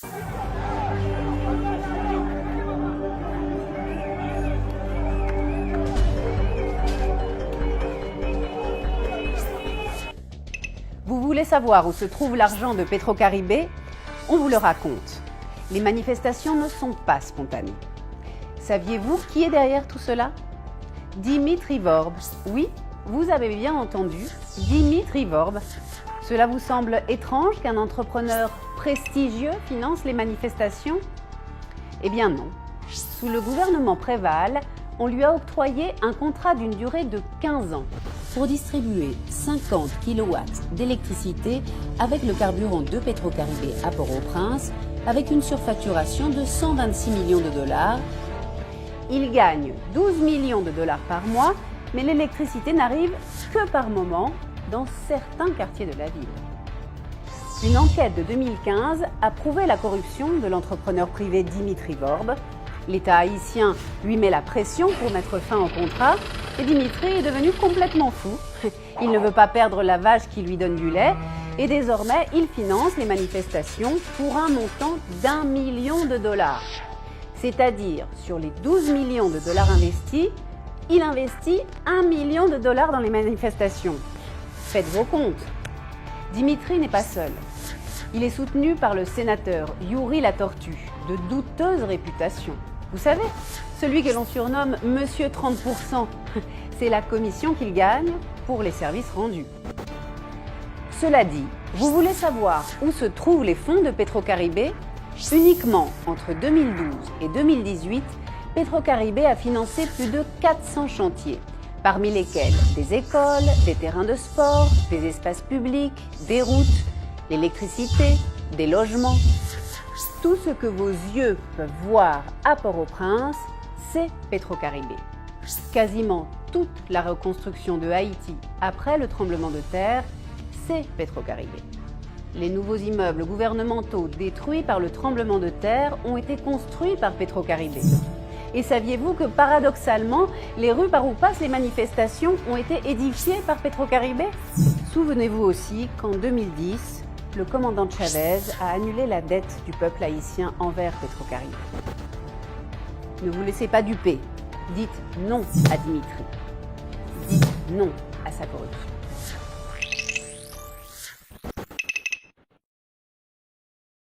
Vous voulez savoir où se trouve l'argent de Petrocaribé? On vous le raconte. Les manifestations ne sont pas spontanées. Saviez-vous qui est derrière tout cela? Dimitri Vorb. Oui, vous avez bien entendu, Dimitri Vorb. Cela vous semble étrange qu'un entrepreneur prestigieux finance les manifestations? Eh bien non. Sous le gouvernement Préval, on lui a octroyé un contrat d'une durée de 15 ans pour distribuer 50 kW d'électricité avec le carburant de Petrocaribé à Port-au-Prince, avec une surfacturation de 126 millions de dollars. Il gagne 12 millions de dollars par mois, mais l'électricité n'arrive que par moment dans certains quartiers de la ville. Une enquête de 2015 a prouvé la corruption de l'entrepreneur privé Dimitri Vorb. L'État haïtien lui met la pression pour mettre fin au contrat et Dimitri est devenu complètement fou. Il ne veut pas perdre la vache qui lui donne du lait et désormais il finance les manifestations pour un montant d'1 million de dollars. C'est-à-dire, sur les 12 millions de dollars investis, il investit 1 million de dollars dans les manifestations. Faites vos comptes. Dimitri n'est pas seul. Il est soutenu par le sénateur Youri la Tortue, de douteuse réputation. Vous savez, celui que l'on surnomme Monsieur 30%, c'est la commission qu'il gagne pour les services rendus. Cela dit, vous voulez savoir où se trouvent les fonds de Petrocaribé? Uniquement entre 2012 et 2018, Petrocaribé a financé plus de 400 chantiers, parmi lesquels des écoles, des terrains de sport, des espaces publics, des routes, l'électricité, des logements. Tout ce que vos yeux peuvent voir à Port-au-Prince, c'est Petrocaribé. Quasiment toute la reconstruction de Haïti après le tremblement de terre, c'est Petrocaribé. Les nouveaux immeubles gouvernementaux détruits par le tremblement de terre ont été construits par Petrocaribé. Et saviez-vous que paradoxalement, les rues par où passent les manifestations ont été édifiées par Petrocaribé? Souvenez-vous aussi qu'en 2010, le commandant Chavez a annulé la dette du peuple haïtien envers Petrocaribé. Ne vous laissez pas duper. Dites non à Dimitri. Dites non à sa corruption.